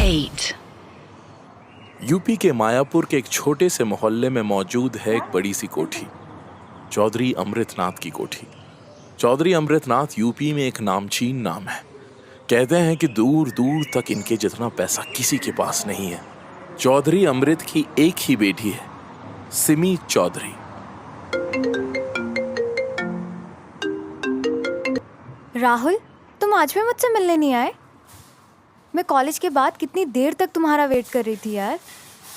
8. UP के मायापुर के एक छोटे से मोहल्ले में मौजूद है एक बड़ी सी कोठी, चौधरी अमृतनाथ की कोठी। चौधरी अमृतनाथ यूपी में एक नामचीन नाम है। कहते हैं कि दूर दूर तक इनके जितना पैसा किसी के पास नहीं है। चौधरी अमृत की एक ही बेटी है, सिमी चौधरी। राहुल, तुम आज भी मुझसे मिलने नहीं आए? मैं कॉलेज के बाद कितनी देर तक तुम्हारा वेट कर रही थी यार।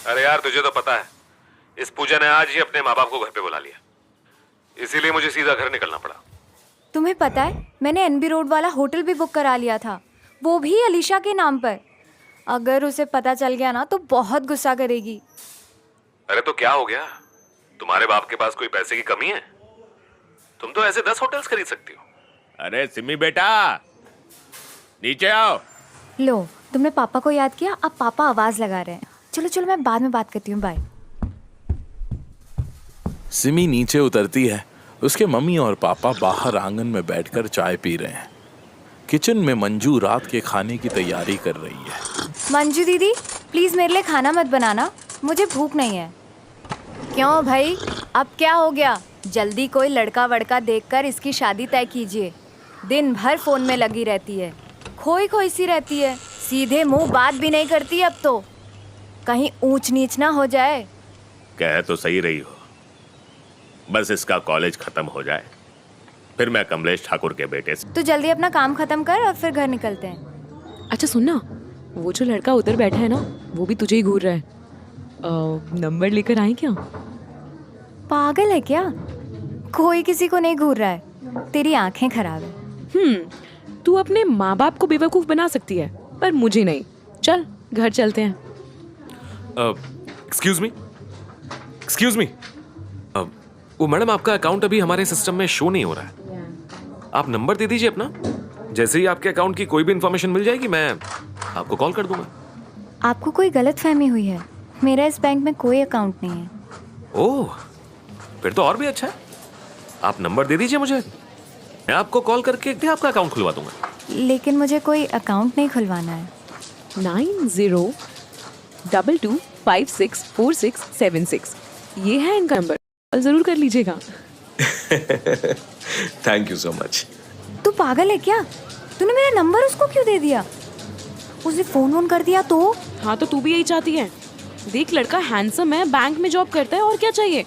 अरे यार, तुझे तो पता है, इस पूजा ने आज ही अपने माँ बाप को घर पे बुला लिया, इसीलिए मुझे सीधा घर निकलना पड़ा। तुम्हें पता है, मैंने एनबी रोड वाला होटल भी बुक करा लिया था, वो भी अलीशा के नाम पर। अगर उसे पता चल गया ना तो बहुत गुस्सा करेगी। अरे तो क्या हो गया? तुम्हारे बाप के पास कोई पैसे की कमी है? तुम तो ऐसे 10 होटल्स खरीद सकती हो। अरे सिमी बेटा, नीचे आओ। लो, तुमने पापा को याद किया, अब पापा आवाज लगा रहे हैं। चलो चलो, मैं बाद में बात करती हूँ, बाय। सिमी नीचे उतरती है। उसके मम्मी और पापा बाहर आंगन में बैठकर चाय पी रहे हैं। किचन में मंजू रात के खाने की तैयारी कर रही है। मंजू दीदी, प्लीज मेरे लिए खाना मत बनाना, मुझे भूख नहीं है। क्यों भाई, अब क्या हो गया? जल्दी कोई लड़का वड़का देखकर इसकी शादी तय कीजिए। दिन भर फोन में लगी रहती है, खोई खोई सी रहती है, सीधे मुंह बात भी नहीं करती। अब तो कहीं ऊंच नीच ना हो जाए। कह तो सही रही हो, बस इसका कॉलेज खत्म हो जाए, फिर मैं कमलेश ठाकुर के बेटे से। तो जल्दी अपना काम खत्म कर और फिर घर निकलते हैं। अच्छा सुनना, वो जो लड़का उधर बैठा है ना, वो भी तुझे ही घूर रहा है। नंबर लेकर आए क्या? पागल है क्या? कोई किसी को नहीं घूर रहा है, तेरी आंखें खराब है। तू अपने माँ बाप को बेवकूफ बना सकती है, पर मुझे नहीं। चल घर चलते हैं। एक्सक्यूज मी, वो मैडम, आपका अकाउंट अभी हमारे सिस्टम में शो नहीं हो रहा है। आप नंबर दे दीजिए अपना, जैसे ही आपके अकाउंट की कोई भी इंफॉर्मेशन मिल जाएगी मैं आपको कॉल कर दूंगा। आपको कोई गलतफहमी हुई है, मेरा इस बैंक में कोई अकाउंट नहीं है। ओह, फिर तो और भी अच्छा है। आप नंबर दे दीजिए मुझे, मैं आपको कॉल करके आपका अकाउंट खुलवा दूंगा। लेकिन मुझे कोई अकाउंट नहीं खुलवाना है। 9022564676 ये है इनका नंबर, कॉल जरूर कर लीजिएगा। Thank you so much. तू पागल है क्या? तूने मेरा नंबर उसको क्यों दे दिया? उसे फोन वोन कर दिया तो? हाँ, तो तू भी यही चाहती है? देख, लड़का हैंडसम है, बैंक में जॉब करता है, और क्या चाहिए?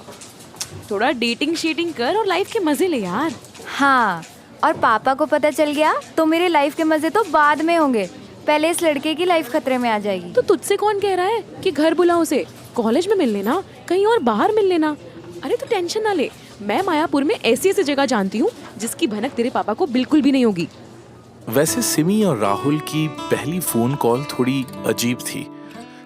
थोड़ा डेटिंग शीटिंग कर और लाइफ के मजे ले यार। हाँ, और पापा को पता चल गया तो मेरे लाइफ के मजे तो बाद में होंगे, पहले इस लड़के की लाइफ खतरे में आ जाएगी। तो तुझसे कौन कह रहा है कि घर बुला उसे? कॉलेज में मिल लेना, कहीं और बाहर मिल लेना। अरे तू टेंशन ना ले, मैं मायापुर में ऐसी ऐसी जगह जानती हूँ जिसकी भनक तेरे पापा को बिल्कुल भी नहीं होगी। वैसे सिमी और राहुल की पहली फोन कॉल थोड़ी अजीब थी।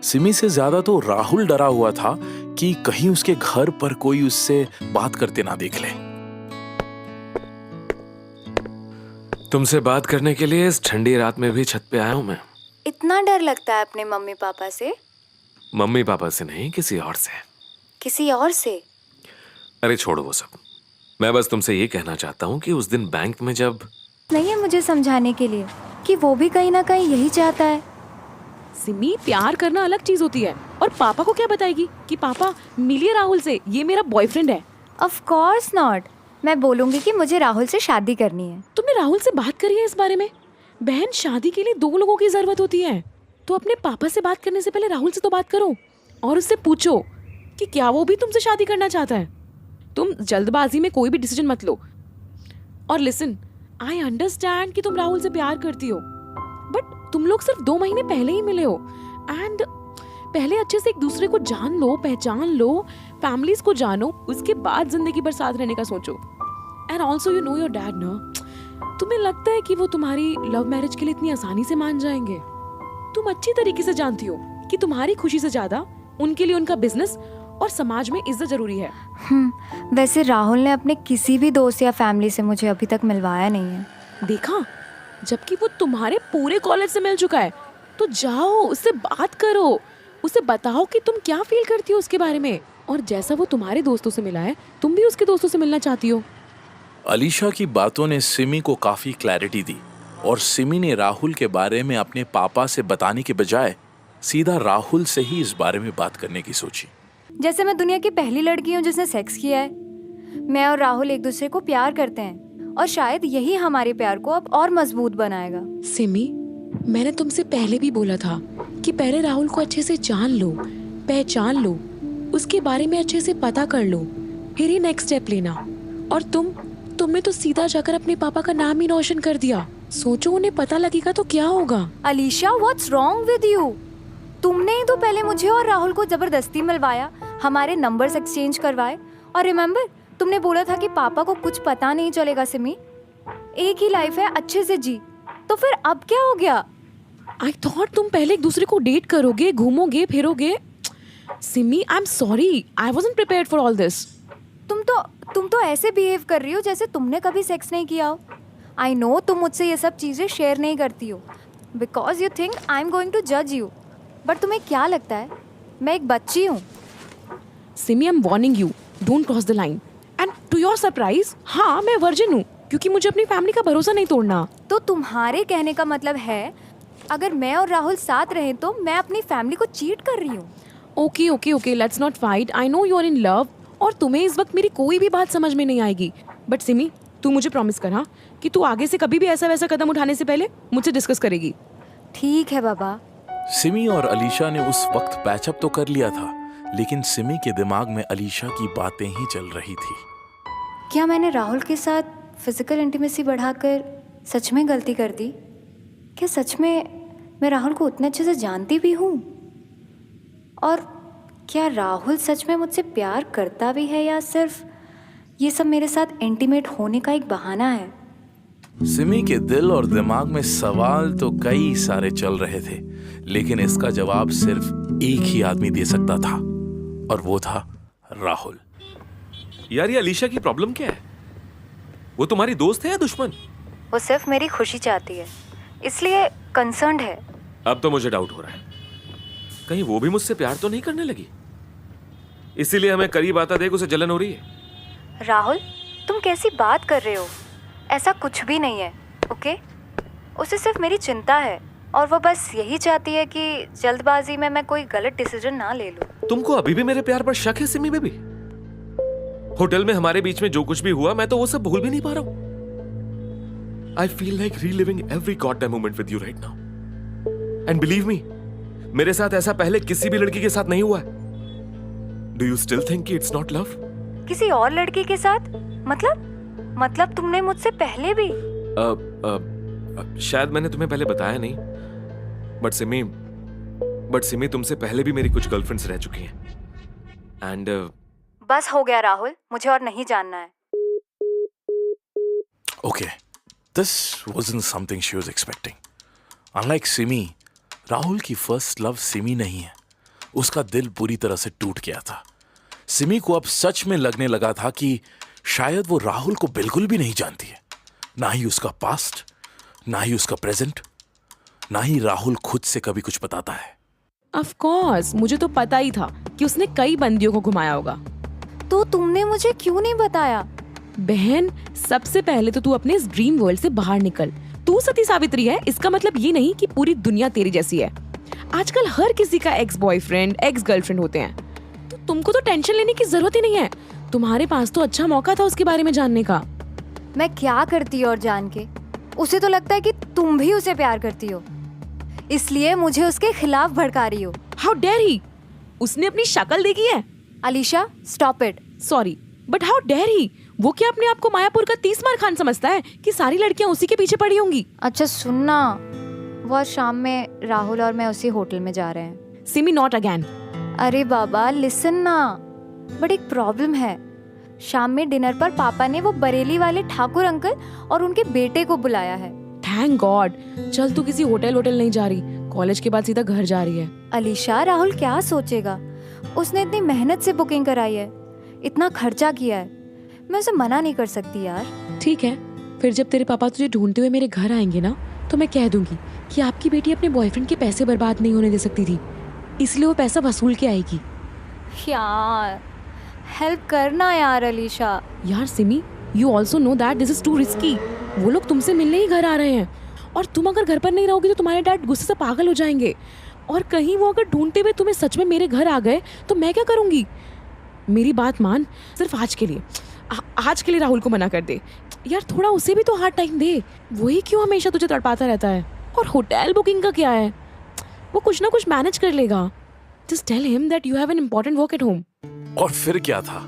सिमी से ज्यादा तो राहुल डरा हुआ था कि कहीं उसके घर पर कोई उससे बात करते ना देख ले। तुमसे बात करने के लिए इस ठंडी रात में भी छत पे आया हूँ मैं। इतना डर लगता है अपने मम्मी पापा से? मम्मी पापा से नहीं, किसी और से। किसी और से? अरे छोड़ो वो सब, मैं बस तुमसे ये कहना चाहता हूँ कि उस दिन बैंक में जब नहीं है मुझे समझाने के लिए कि वो भी कहीं ना कहीं यही चाहता है। सिमी, प्यार करना अलग चीज होती है, और पापा को क्या बताएगी कि पापा मिलिए राहुल से, ये मेरा बॉयफ्रेंड है। ऑफ कोर्स नॉट, मैं बोलूंगी कि मुझे राहुल से शादी करनी है। तुमने राहुल से बात करी है इस बारे में? बहन, शादी के लिए 2 लोगों की जरूरत होती है, तो अपने पापा से बात करने से पहले राहुल से तो बात करो और उससे पूछो कि क्या वो भी तुमसे शादी करना चाहता है। तुम जल्दबाजी में कोई भी डिसीजन मत लो। और लिसन, आई अंडरस्टैंड कि तुम राहुल से प्यार करती हो, बट तुम लोग सिर्फ 2 महीने पहले ही मिले हो, एंड पहले अच्छे से एक दूसरे को जान लो, पहचान लो, फैमिलीज को जानो, उसके बाद जिंदगी भर साथ रहने का सोचो। And also you know your dad ना। तुम्हें लगता है कि वो तुम्हारी लव मैरिज के लिए इतनी आसानी से मान जाएंगे? तुम अच्छी तरीके से जानती हो कि तुम्हारी खुशी से ज्यादा उनके लिए उनका बिजनेस और समाज में इज्जत जरूरी है। वैसे राहुल ने अपने किसी भी दोस्त या फैमिली से मुझे अभी तक मिलवाया नहीं है। देखा, जबकि वो तुम्हारे पूरे कॉलेज से मिल चुका है, तो जाओ उससे बात करो, उसे बताओ कि तुम क्या फील करती हो उसके बारे में, और जैसा वो तुम्हारे दोस्तों से मिला है, तुम भी उसके दोस्तों से मिलना चाहती हो। अलीशा की बातों ने सिमी को काफी क्लैरिटी दी और सिमी ने राहुल के बारे में अपने पापा से बताने के बजाय सीधा राहुल से ही इस बारे में बात करने की सोची। जैसे मैं दुनिया की पहली लड़की हूँ जिसने सेक्स किया है। मैं और राहुल एक दूसरे को प्यार करते हैं और शायद यही हमारे प्यार को अब और मजबूत बनाएगा। सिमी, मैंने तुमसे पहले भी बोला था कि पहले राहुल को अच्छे से जान लो, पहचान लो, उसके बारे में अच्छे से पता कर लो, फिर ही नेक्स्ट स्टेप लेना। और तुमने तो सीधा जाकर अपने पापा का नाम ही रोशन कर दिया। सोचो उन्हें पता लगेगा तो क्या होगा। Alisha, what's wrong with you? तुमने ही तो पहले मुझे और राहुल को जबरदस्ती मिलवाया, हमारे नंबर्स एक्सचेंज करवाए, और रिमेम्बर तुमने बोला था कि पापा को कुछ पता नहीं चलेगा। सिमी, एक ही लाइफ है, अच्छे से जी। तो फिर अब क्या हो गया? आई थॉट तुम पहले एक दूसरे को डेट करोगे, घूमोगे फिरोगे। Simi, I am sorry, I wasn't prepared for all this. तुम तो ऐसे बिहेव कर रही हो जैसे तुमने कभी सेक्स नहीं किया हो। आई नो तुम मुझसे ये सब चीज़ें शेयर नहीं करती हो because you think I am going to जज यू, बट तुम्हें क्या लगता है मैं एक बच्ची हूँ? Simi, I am warning you, don't cross the line. And to your surprise, हाँ मैं वर्जिन हूँ, क्योंकि मुझे अपनी फैमिली का भरोसा नहीं तोड़ना। तो तुम्हारे कहने का मतलब है अगर मैं और राहुल साथ रहें तो मैं अपनी फैमिली को चीट कर रही हूँ? Okay okay okay, let's not fight. I know you are in love और तुम्हें इस वक्त मेरी कोई भी बात समझ में नहीं आएगी। बट सिमी, तू मुझे प्रॉमिस कर, हाँ, कि तू आगे से कभी भी ऐसा वैसा कदम उठाने से पहले मुझसे डिस्कस करेगी। ठीक है बाबा। सिमी और अलीशा ने उस वक्त पैचअप तो कर लिया था, लेकिन सिमी के दिमाग में अलीशा की बातें ही चल रही थी। क्या मैंने राहुल के साथ फिजिकल इंटीमेसी बढ़ाकर सच में गलती कर दी? क्या सच में मैं राहुल को उतने अच्छे से जानती भी हूँ? और क्या राहुल सच में मुझसे प्यार करता भी है या सिर्फ ये सब मेरे साथ इंटीमेट होने का एक बहाना है? सिमी के दिल और दिमाग में सवाल तो कई सारे चल रहे थे, लेकिन इसका जवाब सिर्फ एक ही आदमी दे सकता था, और वो था राहुल। यार, ये अलीशा की प्रॉब्लम क्या है? वो तुम्हारी दोस्त है या दुश्मन? वो सिर्फ मेरी खुशी चाहती है, इसलिए कंसर्न्ड है। अब तो मुझे डाउट हो रहा है, कहीं वो भी मुझसे प्यार तो नहीं करने लगी, इसीलिए हमें करीब आता देख उसे जलन हो रही है। राहुल, तुम कैसी बात कर रहे हो? ऐसा कुछ भी नहीं है, ओके? उसे सिर्फ मेरी चिंता है और वो बस यही चाहती है कि जल्दबाजी में मैं कोई गलत डिसीजन ना ले लूं। तुमको अभी भी मेरे प्यार पर शक है सिमी बेबी? होटल में हमारे बीच में जो कुछ भी हुआ मैं तो वो सब भूल भी नहीं पा रहा हूं। I feel like reliving every goddamn moment with you right now. And believe me, मेरे साथ ऐसा पहले किसी भी लड़की के साथ नहीं हुआ है। डू यू स्टिल थिंक कि इट्स नॉट लव? किसी और लड़की के साथ? मतलब तुमने मुझसे पहले भी? शायद मैंने तुम्हें पहले बताया नहीं, बट सिमी तुमसे पहले भी मेरी कुछ गर्लफ्रेंड्स रह चुकी हैं। एंड बस हो गया राहुल, मुझे और नहीं जानना है। Okay, this wasn't something she was expecting. Unlike Simi, Rahul की फर्स्ट लव सिमी नहीं है। उसका दिल पूरी तरह से टूट गया था। सिमी को अब सच में लगने लगा था कि शायद वो राहुल को बिल्कुल भी नहीं जानती है, ना ही उसका पास्ट, ना ही उसका प्रेजेंट, ना ही राहुल खुद से कभी कुछ बताता है। ऑफ कोर्स, मुझे तो पता ही था कि उसने कई बंदियों को घुमाया होगा। तो तुमने मुझे क्यों नहीं बताया? बहन, सबसे पहले तो तू अपने इस ड्रीम वर्ल्ड से बाहर निकल। तू सती सावित्री है, इसका मतलब ये नहीं कि पूरी दुनिया तेरी जैसी है। आजकल हर किसी का एक्स बॉयफ्रेंड, एक्स गर्लफ्रेंड होते हैं, तो तुमको तो टेंशन लेने की जरूरत ही नहीं है। तुम्हारे पास तो अच्छा मौका था उसके बारे में जानने का। मैं क्या करती और जान के? उसे तो लगता है कि तुम भी उसे प्यार करती हो, इसलिए मुझे उसके खिलाफ भड़का रही हो। How dare he! उसने अपनी शक्ल देखी है? Alisha, stop it. Sorry, but how dare he! वो क्या अपने आप को मायापुर का 30 खान समझता है कि सारी लड़कियां उसी के पीछे पड़ी होंगी? अच्छा सुनना, वो आज शाम में राहुल और मैं उसी होटल में जा रहे हैं। Simi, not again. अरे बाबा लिसन ना, बट एक प्रॉब्लम है। शाम में डिनर पर पापा ने वो बरेली वाले ठाकुर अंकल और उनके बेटे को बुलाया है। Thank God. चल, तू किसी होटल नहीं जा रही, कॉलेज के बाद सीधा घर जा रही है। अलीशा, राहुल क्या सोचेगा? उसने इतनी मेहनत से बुकिंग कराई है, इतना खर्चा किया है, मैं उसे मना नहीं कर सकती यार। ठीक है, फिर जब तेरे पापा तुझे ढूंढते हुए मेरे घर आएंगे ना, तो मैं कह दूंगी कि आपकी बेटी अपने बॉयफ्रेंड के पैसे बर्बाद नहीं होने दे सकती थी, इसलिए वो पैसा वसूल के आएगी। यार हेल्प करना यार अलीशा। यार Simi, you also know that this is to risky. वो लोग तुमसे मिलने ही घर आ रहे हैं, और तुम अगर घर पर नहीं रहोगी तो तुम्हारे डैड गुस्से से पागल हो जाएंगे। और कहीं वो अगर ढूंढते हुए तुम्हें सच में मेरे घर आ गए तो मैं क्या करूंगी? मेरी बात मान, सिर्फ आज के लिए, आज के लिए राहुल को मना कर दे यार। थोड़ा उसे भी तो हार्ड टाइम दे, वही क्यों हमेशा तुझे तड़पाता रहता है? और होटल बुकिंग का क्या है, वो कुछ ना कुछ मैनेज कर लेगा। Just tell him that you have an important work at home. और फिर क्या था,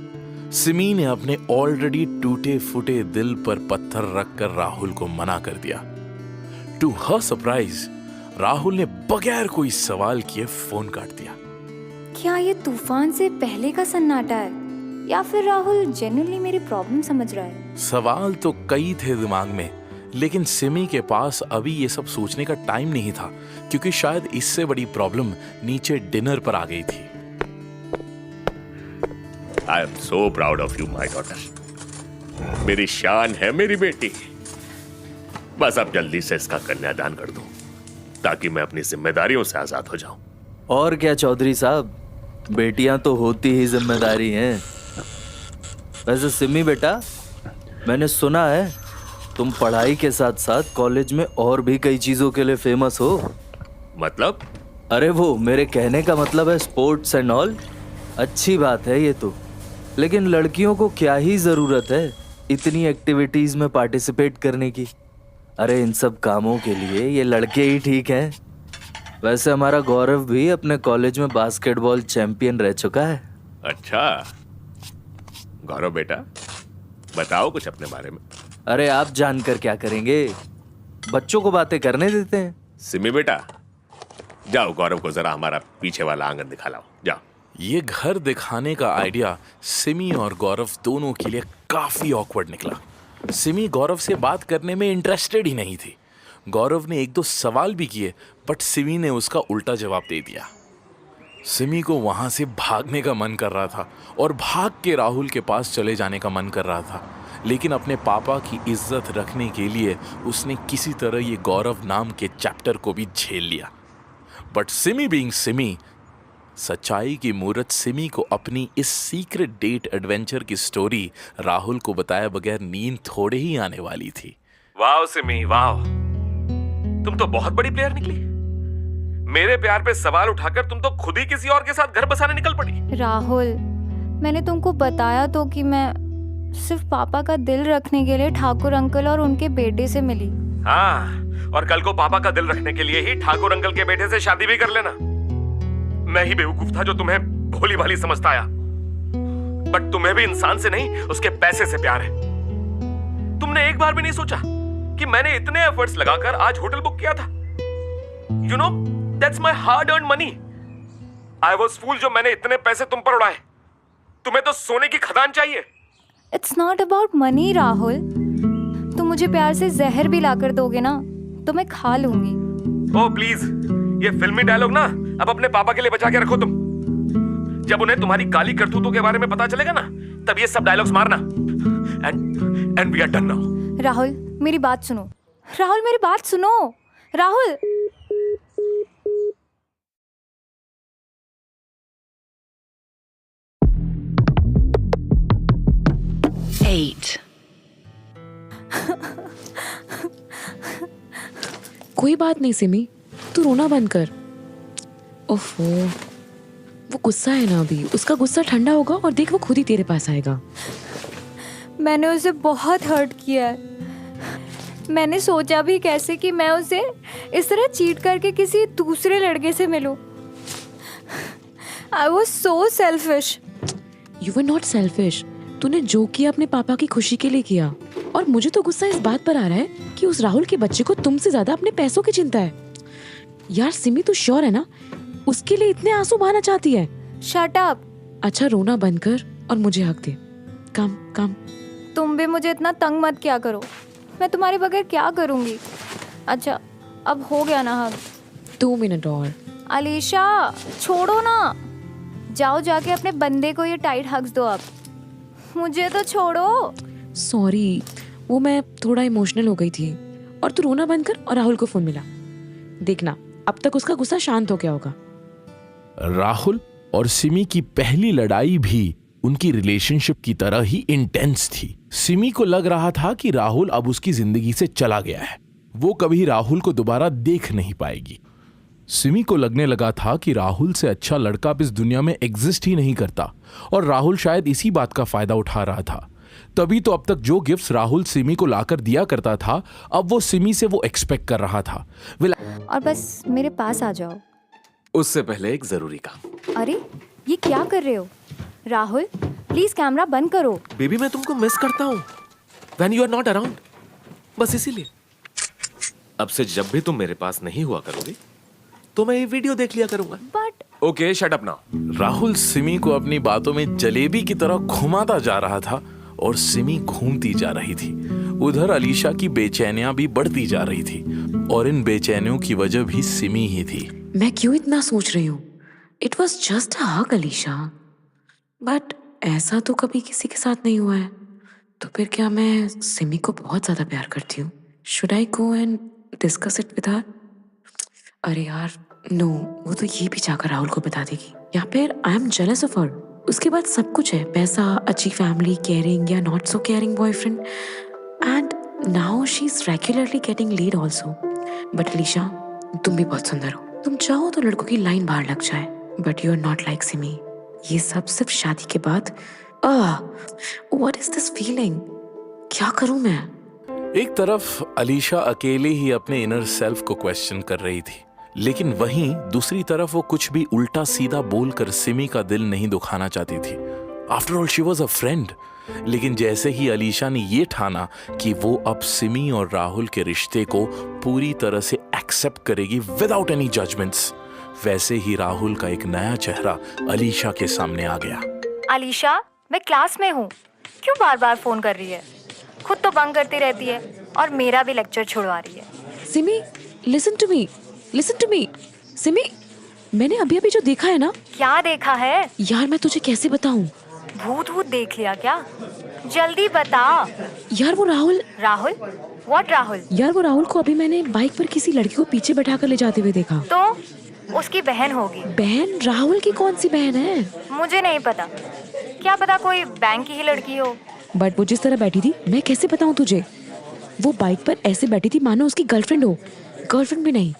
सिमी ने अपने ऑलरेडी टूटे फूटे दिल पर पत्थर रखकर राहुल को मना कर दिया। टू हर सरप्राइज, राहुल ने बगैर कोई सवाल किए फोन काट दिया। क्या ये तूफान से पहले का सन्नाटा है या फिर राहुल जेन्युइनली मेरी प्रॉब्लम समझ रहा है? सवाल तो कई थे दिमाग में, लेकिन सिमी के पास अभी ये सब सोचने का टाइम नहीं था, क्योंकि शायद इससे बड़ी प्रॉब्लम नीचे डिनर पर आ गई थी। I am so proud of you my daughter. मेरी शान है मेरी बेटी। बस अब जल्दी से इसका कन्यादान कर दूं ताकि मैं अपनी जिम्मेदारियों से आजाद हो जाऊं। और क्या चौधरी साहब, बेटियां तो होती ही जिम्मेदारी हैं। वैसे सिमी बेटा, मैंने सुना है तुम पढ़ाई के साथ साथ कॉलेज में और भी कई चीजों के लिए फेमस हो। मतलब? अरे वो मेरे कहने का मतलब है स्पोर्ट्स एंड ऑल। अच्छी बात है ये तो, लेकिन लड़कियों को क्या ही जरूरत है इतनी एक्टिविटीज में पार्टिसिपेट करने की। अरे इन सब कामों के लिए ये लड़के ही ठीक हैं। वैसे हमारा गौरव भी अपने कॉलेज में बास्केटबॉल चैंपियन रह चुका है। अच्छा गौरव बेटा, बताओ कुछ अपने बारे में। अरे आप जानकर क्या करेंगे, बच्चों को बातें करने देते हैं। सिमी बेटा, जाओ गौरव को जरा हमारा पीछे वाला आंगन दिखा लाओ, जाओ। ये घर दिखाने का आइडिया सिमी और गौरव दोनों के लिए काफी ऑकवर्ड निकला। सिमी गौरव से बात करने में इंटरेस्टेड ही नहीं थी। गौरव ने एक दो सवाल भी किए, बट सिमी ने उसका उल्टा जवाब दे दिया। सिमी को वहां से भागने का मन कर रहा था और भाग के राहुल के पास चले जाने का मन कर रहा था, लेकिन अपने पापा की इज्जत रखने के लिए उसने किसी तरह ये गौरव नाम के चैप्टर को भी झेल लिया। बट सिमी बीइंग सिमी, सच्चाई की मूरत सिमी को अपनी इस सीक्रेट डेट एडवेंचर की स्टोरी राहुल को बताए बगैर नींद थोड़े ही आने वाली थी। वाह सिमी वाह, तुम तो बहुत बड़ी प्लेयर निकली। मेरे प्यार पे सवाल उठाकर तुम तो खुद ही किसी और के साथ घर बसाने निकल पड़ी। राहुल, मैंने तुमको बताया तो कि मैं सिर्फ पापा का दिल रखने के लिए ठाकुर अंकल और उनके बेटे से मिली। हाँ, और कल को पापा का दिल रखने के लिए ही ठाकुर अंकल के बेटे से शादी भी कर लेना। मैं ही बेवकूफ था जो तुम्हें भोली भाली समझता आया, बट तुम्हें भी इंसान से नहीं उसके पैसे से प्यार है। तुमने एक बार भी नहीं सोचा कि मैंने इतने एफर्ट्स लगाकर आज होटल बुक किया था। You know, that's my hard earn money. I was fool जो मैंने इतने पैसे तुम पर उड़ाए। तुम्हें तो सोने की खदान चाहिए। It's not about money Rahul. तुम मुझे प्यार से जहर भी लाकर दोगे ना तो मैं खा लूंगी। ओह प्लीज, ये फिल्मी डायलॉग ना अब अपने पापा के लिए बचा के रखो तुम। जब उन्हें तुम्हारी काली करतूतों के बारे में पता चलेगा ना, तब ये सब डायलॉग्स मारना। And we are done now. Rahul मेरी बात सुनो, राहुल मेरी बात सुनो, राहुल। कोई बात नहीं सिमी, तू रोना बंद कर। ओफो, वो गुस्सा है ना अभी, उसका गुस्सा ठंडा होगा और देख वो खुद ही तेरे पास आएगा। मैंने उसे बहुत हर्ट किया है। मैंने सोचा भी कैसे कि मैं उसे इस तरह चीट करके किसी दूसरे लड़के से मिलूं। I was so selfish. You were not selfish. तूने जो किया अपने पापा की खुशी के लिए किया। और मुझे तो गुस्सा इस बात पर आ रहा है कि उस राहुल के बच्चे को तुमसे ज्यादा अपने पैसों की चिंता है। यार सिमी, तू श्योर है ना उसके लिए इतने आंसू बहाना चाहती है? Shut up. अच्छा रोना बंद कर और मुझे हक दे। कम कम। तुम भी मुझे इतना तंग मत किया करो, मैं तुम्हारे बगैर क्या करूंगी। अच्छा अब हो गया ना हक? 2 मिनट और। अलीशा छोड़ो ना, जाओ जाके अपने बंदे को ये टाइट हग्स दो। आप मुझे तो छोड़ो। सॉरी, वो मैं थोड़ा इमोशनल हो गई थी। और तू रोना बंद कर और राहुल को फोन मिला। देखना अब तक उसका गुस्सा शांत हो गया होगा। राहुल और सिमी की पहली लड़ाई भी उनकी रिलेशनशिप की तरह ही इंटेंस थी। सिमी को लग रहा था कि राहुल अब उसकी जिंदगी से चला गया है, वो कभी राहुल को दोबारा देख नहीं पाएगी। सिमी को लगने लगा था कि राहुल से अच्छा लड़का अब इस दुनिया में एग्जिस्ट ही नहीं करता और राहुल शायद इसी बात का फायदा उठा रहा था। तभी तो अब तक जो गिफ्ट्स राहुल सिमी को लाकर दिया करता था, अब वो सिमी से वो एक्सपेक्ट कर रहा था। और बस मेरे पास आ जाओ। उससे पहले एक जरूरी काम। अरे ये क्या कर रहे हो राहुल? प्लीज कैमरा बंद करो। बेबी मैं तुमको मिस करता हूँ when you are not around, बस इसीलिए। अब से जब भी तुम मेरे पास नहीं हुआ करोगे तो मैं ये वीडियो देख लिया करूंगा। But okay shut up now. Rahul Simi को अपनी बातों में जलेबी की तरह घुमाता जा रहा था और सिमी घूमती जा रही थी। उधर अलीशा की बेचैनियां भी बढ़ती जा रही थी और इन बेचैनियों की वजह भी सिमी ही थी। मैं क्यों इतना सोच रही हूँ? It was just a hug Alisha, but ऐसा तो कभी किसी के साथ नहीं हुआ है। तो फिर क्या मैं सिमी को बहुत ज्यादा प्यार करती हूँ? Should I go and discuss it with her? अरे यार नो, वो तो ये भी जाकर राहुल को बता देगी, या फिर I am jealous of her. उसके बाद सब कुछ है, पैसा, अच्छी फैमिली, केयरिंग या not so caring boyfriend, and now she is regularly getting lead also. But Alisha तुम भी बहुत सुंदर हो, तुम चाहो तो लड़कों की लाइन बाहर लग जाए, but you are not like Simi. ये सब सिर्फ शादी के बाद। What is this feeling? क्या करूं मैं? एक तरफ अलीशा अकेले ही अपने इनर सेल्फ को क्वेश्चन कर रही थी, लेकिन वहीं दूसरी तरफ वो कुछ भी उल्टा सीधा बोलकर सिमी का दिल नहीं दुखाना चाहती थी। After all she was a friend. लेकिन जैसे ही अलीशा ने ये ठाना कि वो अब सिमी और राहुल के रिश्ते को पूरी तरह से एक्सेप्ट करेगी विदाउट एनी जजमेंट्स, वैसे ही राहुल का एक नया चेहरा अलीशा के सामने आ गया। अलीशा मैं क्लास में हूँ, क्यों बार बार फोन कर रही है? खुद तो बंक करती रहती है और मेरा भी लेक्चर छुड़वा रही है। Simi listen to me, listen to me. Simi मैंने अभी अभी जो देखा है ना। क्या देखा है? यार मैं तुझे कैसे बताऊं? भूत भूत देख लिया क्या? जल्दी बता। यार वो राहुल। राहुल? व्हाट राहुल? यार वो राहुल को अभी मैंने बाइक पर किसी लड़की को पीछे बैठाकर ले जाते हुए देखा। तो उसकी बहन होगी। बहन? राहुल की कौन सी बहन है? मुझे नहीं पता, क्या पता कोई बैंक की ही लड़की हो। बट वो जिस तरह बैठी थी, मैं कैसे बताऊं तुझे? वो बाइक पर ऐसे बैठी थी मानो उसकी गर्लफ्रेंड हो। गर्लफ्रेंड भी नहीं,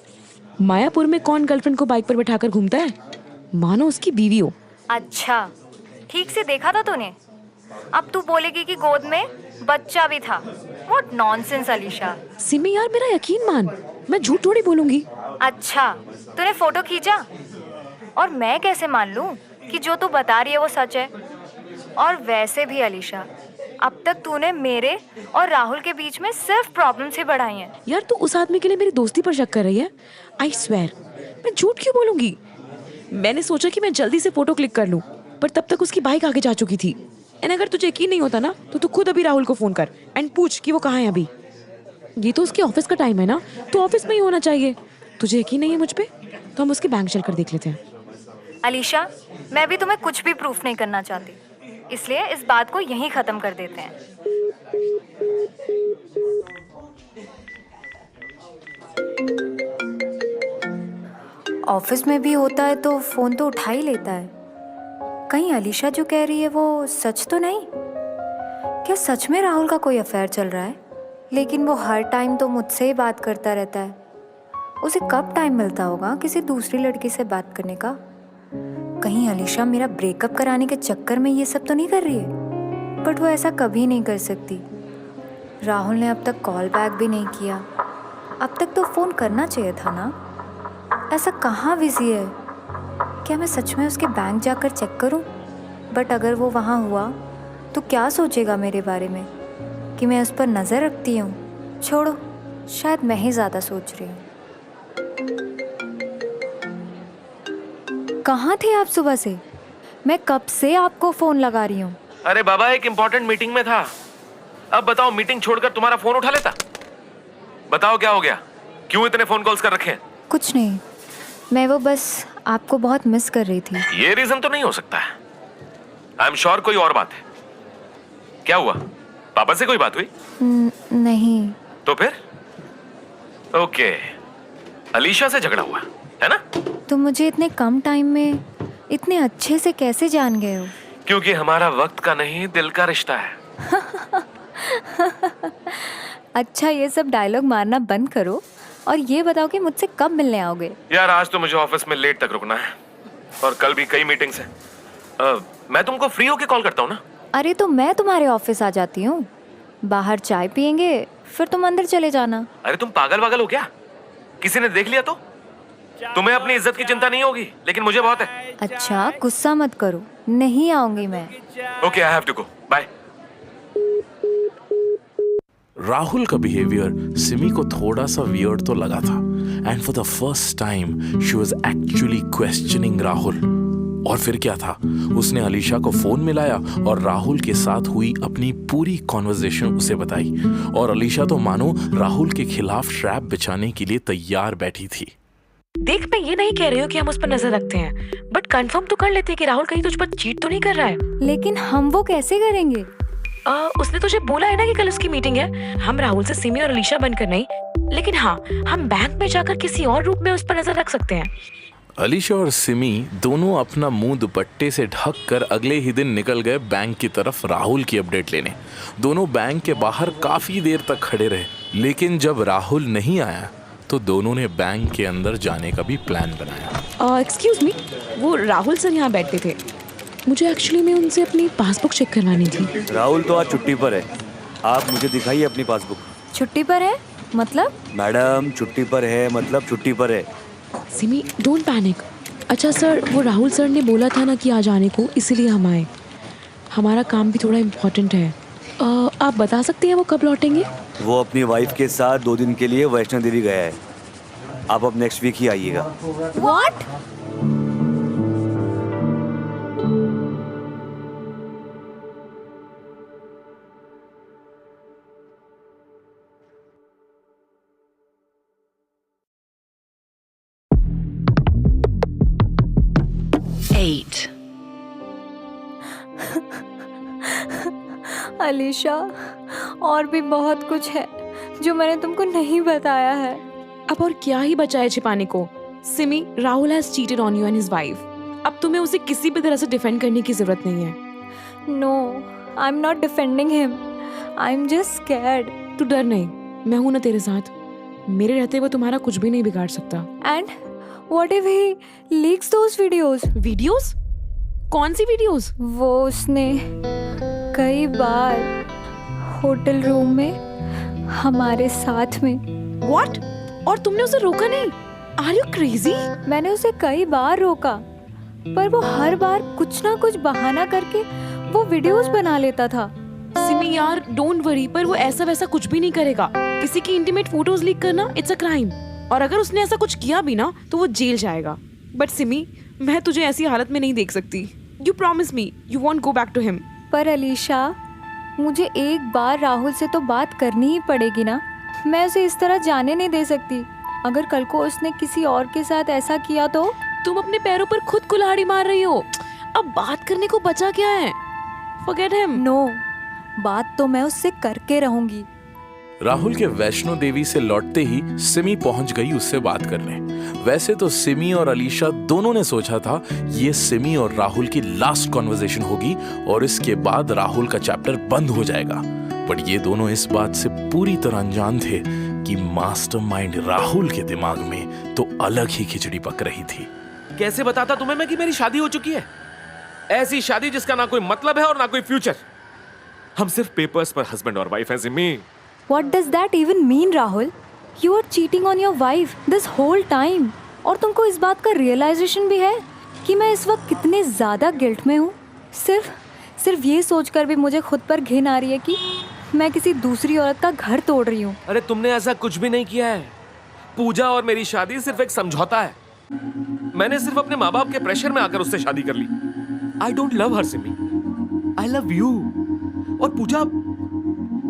मायापुर में कौन गर्लफ्रेंड को बाइक पर बैठाकर घूमता है? मानो उसकी बीवी हो। अच्छा ठीक से देखा था तूने? अब तू बोलेगी कि गोद में बच्चा भी था। What nonsense Alisha. सिमी यार मेरा यकीन मान, मैं झूठ थोड़ी बोलूंगी। अच्छा तूने फोटो खींचा? और मैं कैसे मान लूं कि जो तू बता रही है वो सच है? और वैसे भी अलीशा, अब तक तूने मेरे और राहुल के बीच में सिर्फ प्रॉब्लम्स ही बढ़ाई हैं। यार तू उस आदमी के लिए मेरी दोस्ती पर शक कर रही है? आई स्वेयर मैं झूठ क्यों बोलूंगी? मैंने सोचा कि मैं जल्दी से फोटो क्लिक कर लूं, पर तब तक उसकी बाइक आगे जा चुकी थी। एंड अगर तुझे यकीन नहीं होता ना तो तू खुद अभी राहुल को फोन कर एंड पूछ कि वो कहाँ है अभी। ये तो उसके ऑफिस का टाइम है ना, तो ऑफिस में ही होना चाहिए। तुझे यकीन नहीं है मुझ पे? तो हम उसके बैंक चल कर देख लेते हैं। अलीशा मैं भी तुम्हें कुछ भी प्रूफ नहीं करना चाहती, इसलिए इस बात को यहीं खत्म कर देते हैं। ऑफिस में भी होता है तो फोन तो उठा ही लेता है। कहीं अलीशा जो कह रही है वो सच तो नहीं? क्या सच में राहुल का कोई अफेयर चल रहा है? लेकिन वो हर टाइम तो मुझसे ही बात करता रहता है। उसे कब टाइम मिलता होगा किसी दूसरी लड़की से बात करने का? कहीं अलीशा मेरा ब्रेकअप कराने के चक्कर में ये सब तो नहीं कर रही है? बट वो ऐसा कभी नहीं कर सकती। राहुल ने अब तक कॉल बैक भी नहीं किया। अब तक तो फ़ोन करना चाहिए था ना। ऐसा कहाँ बिजी है? क्या मैं सच में उसके बैंक जाकर चेक करूं? बट अगर वो वहाँ हुआ तो क्या सोचेगा मेरे बारे में कि मैं उस पर नज़र रखती हूँ? छोड़ो, शायद मैं ही ज़्यादा सोच रही हूँ। कहाँ थे आप सुबह से? मैं कब से आपको फ़ोन लगा रही हूँ। अरे बाबा एक इम्पोर्टेंट मीटिंग में था। अब बताओ मीटिंग छोड़कर तुम्हारा फोन उठा लेता? बताओ क्या हो गया, क्यों इतने फोन कॉल्स कर रखे हैं? कुछ नहीं, मैं वो बस आपको बहुत मिस कर रही थी। ये रीजन तो नहीं हो सकता है। आई एम श्योर कोई और बात है। क्या हुआ, पापा से कोई बात हुई? नहीं। तो फिर? ओके, अलीशा से झगड़ा हुआ है ना? तुम मुझे इतने कम टाइम में इतने अच्छे से कैसे जान गए हो? क्योंकि हमारा वक्त का नहीं दिल का रिश्ता है। अच्छा ये सब डायलॉग मारना बंद करो और ये बताओ कि मुझसे कब मिलने आओगे? यार आज तो मुझे ऑफिस में लेट तक रुकना है और कल भी कई मीटिंग्स हैं। मैं तुमको फ्री होके कॉल करता हूँ ना। अरे तो मैं तुम्हारे ऑफिस आ जाती हूँ, बाहर चाय पियेंगे, फिर तुम अंदर चले जाना। अरे तुम पागल वागल हो क्या? किसी ने देख लिया तो? तुम्हें अपनी इज्जत की चिंता नहीं होगी, लेकिन मुझे बहुत है। अच्छा गुस्सा मत करो, नहीं आऊंगी मैं। Okay, I have to go, bye. Rahul का बिहेवियर सिमी को थोड़ा सा वियर्ड तो लगा था, and for the first time she was actually questioning Rahul. और फिर क्या था, उसने अलीशा को फोन मिलाया और राहुल के साथ हुई अपनी पूरी कॉन्वर्सेशन उसे बताई। और अलीशा तो मानो राहुल के खिलाफ ट्रैप बिछाने के लिए तैयार बैठी थी। देख, मैं ये नहीं कह रही हूँ कि हम उस पर नजर रखते हैं, बट कंफर्म तो कर लेते हैं कि राहुल कहीं तुझ पर चीट तो नहीं कर रहा है। लेकिन हम वो कैसे करेंगे? उसने तुझे बोला है ना कि कल उसकी मीटिंग है। हम राहुल से सिमी और अलीशा बनकर नहीं, लेकिन हाँ, हम बैंक में जाकर किसी और रूप में उस पर नजर रख सकते हैं। अलीशा और सिमी दोनों अपना मुंह दुपट्टे से ढक कर अगले ही दिन निकल गए बैंक की तरफ राहुल की अपडेट लेने। दोनों बैंक के बाहर काफी देर तक खड़े रहे, लेकिन जब राहुल नहीं आया तो दोनों ने बैंक के अंदर जाने का भी प्लान बनाया। एक्सक्यूज मी, वो राहुल सर यहाँ बैठते थे। मुझे एक्चुअली में उनसे अपनी पासबुक चेक करवानी थी। राहुल तो आज छुट्टी पर है, आप मुझे दिखाइए अपनी पासबुक। छुट्टी पर है मतलब? मैडम छुट्टी पर है मतलब छुट्टी पर है। Simi, don't panic. अच्छा सर, वो राहुल सर ने बोला था ना कि आज आने को, इसीलिए हम आए। हमारा काम भी थोड़ा इम्पोर्टेंट है। आप बता सकते हैं वो कब लौटेंगे? वो अपनी वाइफ के साथ 2 दिन के लिए वैष्णो देवी गया है। आप अब नेक्स्ट वीक ही आइएगा। What? अलीशा, और भी बहुत कुछ है जो मैंने तुमको नहीं बताया है। अब और क्या ही बचा है छिपाने को? Simi, Rahul has cheated on you and his wife. अब तुम्हें उसे किसी भी तरह से डिफेंड करने की जरूरत नहीं है। No, I am not defending him, I am just scared. तू डर नहीं, मैं हूं ना तेरे साथ। मेरे रहते वो तुम्हारा कुछ भी नहीं बिगाड़ सकता। And what if he leaks those videos? Videos? कौन सी वीडियोस? वो उसने कई बार होटल रूम में हमारे साथ में। व्हाट? और तुमने उसे रोका नहीं? Are you crazy? मैंने उसे कई बार रोका, पर वो हर बार कुछ ना कुछ बहाना करके वो वीडियोस बना लेता था। सिमी यार, डोंट वरी, पर वो ऐसा वैसा कुछ भी नहीं करेगा। किसी की इंटीमेट फोटोज लीक करना इट्स अ क्राइम, और अगर उसने ऐसा कुछ किया भी ना तो वो जेल जाएगा। बट सिमी, मैं तुझे ऐसी हालत में नहीं देख सकती। You promise me you won't go back to him. पर अलीशा, मुझे एक बार राहुल से तो बात करनी ही पड़ेगी ना। मैं उसे इस तरह जाने नहीं दे सकती। अगर कल को उसने किसी और के साथ ऐसा किया तो? तुम अपने पैरों पर खुद कुल्हाड़ी मार रही हो। अब बात करने को बचा क्या है? Forget him. नो, बात तो मैं उससे करके रहूंगी। राहुल के वैष्णो देवी से लौटते ही सिमी पहुंच गई उससे बात करने। वैसे तो सिमी और अलीशा दोनों ने सोचा था ये सिमी और राहुल की लास्ट कॉन्वर्सेशन होगी और इसके बाद राहुल का चैप्टर बंद हो जाएगा। पर ये दोनों इस बात से पूरी तरह अनजान थे कि मास्टरमाइंड राहुल के दिमाग में तो अलग ही खिचड़ी पक रही थी। कैसे बताता तुम्हें मैं कि मेरी शादी हो चुकी है? ऐसी शादी जिसका ना कोई मतलब है और ना कोई फ्यूचर। हम सिर्फ पेपर्स पर हस्बैंड और वाइफ हैं Simi. What does that even mean, Rahul? You are cheating on your wife this whole time. और तुमको इस बात का रियलाइजेशन भी है कि मैं इस वक्त कितने ज़्यादा गिल्ट में हूँ। सिर्फ ये सोचकर भी मुझे खुद पर घिन आ रही है कि मैं किसी दूसरी औरत का घर तोड़ रही हूँ। अरे तुमने ऐसा कुछ भी नहीं किया है। पूजा और मेरी शादी सिर्फ एक समझौता है। मैंने सिर्फ अपने माँ बाप के प्रेशर में आकर उससे शादी कर ली। I don't love her Simi, I love you. और पूजा,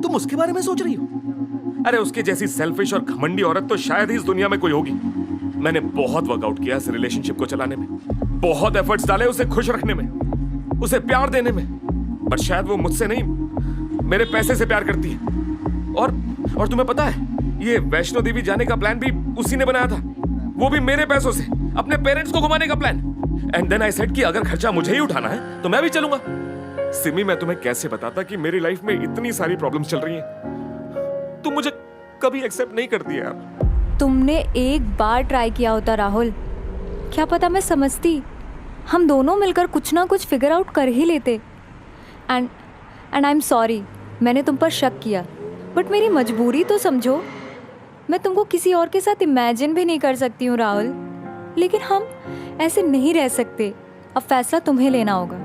तुम उसके बारे में सोच रही हो? अरे उसके जैसी सेल्फिश और घमंडी औरत तो शायद ही इस दुनिया में कोई होगी। मैंने बहुत वर्कआउट किया इस रिलेशनशिप को चलाने में, बहुत एफर्ट्स डाले उसे खुश रखने में, उसे प्यार देने में, पर शायद वो मुझसे नहीं मेरे पैसे से प्यार करती है। और तुम्हें पता है, ये वैष्णो देवी जाने का प्लान भी उसी ने बनाया था, वो भी मेरे पैसों से, अपने पेरेंट्स को घुमाने का plan. And then I said कि अगर खर्चा मुझे ही उठाना है तो मैं भी चलूंगा। सिमी, मैं तुम्हें कैसे बताता कि मेरी लाइफ में इतनी सारी प्रॉब्लम्स चल रही हैं। तुम मुझे कभी एक्सेप्ट नहीं करती यार। तुमने एक बार ट्राई किया होता राहुल, क्या पता मैं समझती, हम दोनों मिलकर कुछ ना कुछ फिगर आउट कर ही लेते। एंड आई एम सॉरी, मैंने तुम पर शक किया, बट मेरी मजबूरी तो समझो। मैं तुमको किसी और के साथ इमेजिन भी नहीं कर सकती हूँ राहुल, लेकिन हम ऐसे नहीं रह सकते। अब फैसला तुम्हें लेना होगा,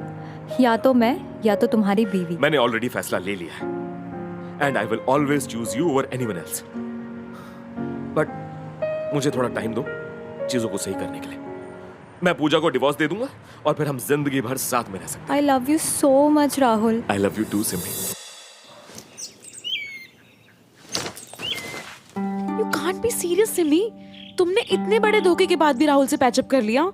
या तो मैं या तो तुम्हारी बीवी। मैंने ऑलरेडी फैसला ले लिया है and I will always choose you over anyone else. But मुझे थोड़ा टाइम दो चीजों को सही करने के लिए। मैं पूजा को डिवोर्स दे दूंगा और फिर हम जिंदगी भर साथ में रह सकते हैं। I love you so much Rahul. I love you too Simi. You can't be serious Simi. तुमने इतने बड़े धोखे के बाद भी राहुल से पैचअप कर लिया?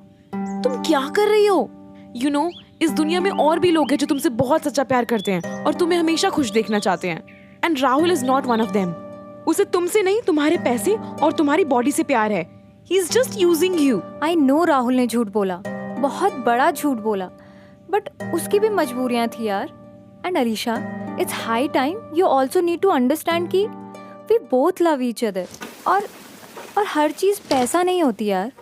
तुम क्या कर रही हो? यू नो, इस दुनिया में और भी लोग हैं जो तुमसे बहुत सच्चा प्यार करते हैं और तुम्हें हमेशा खुश देखना चाहते हैं। And Rahul is not one of them. उसे तुमसे नहीं, तुम्हारे पैसे और तुम्हारी बॉडी से प्यार है। ही is just using you. I know Rahul ने झूठ बोला, बहुत बड़ा झूठ बोला, बट उसकी भी मजबूरियां थी यार। And Alisha, it's high time you also need to understand कि we both love each other. और हर चीज़ पैसा नहीं होती यार।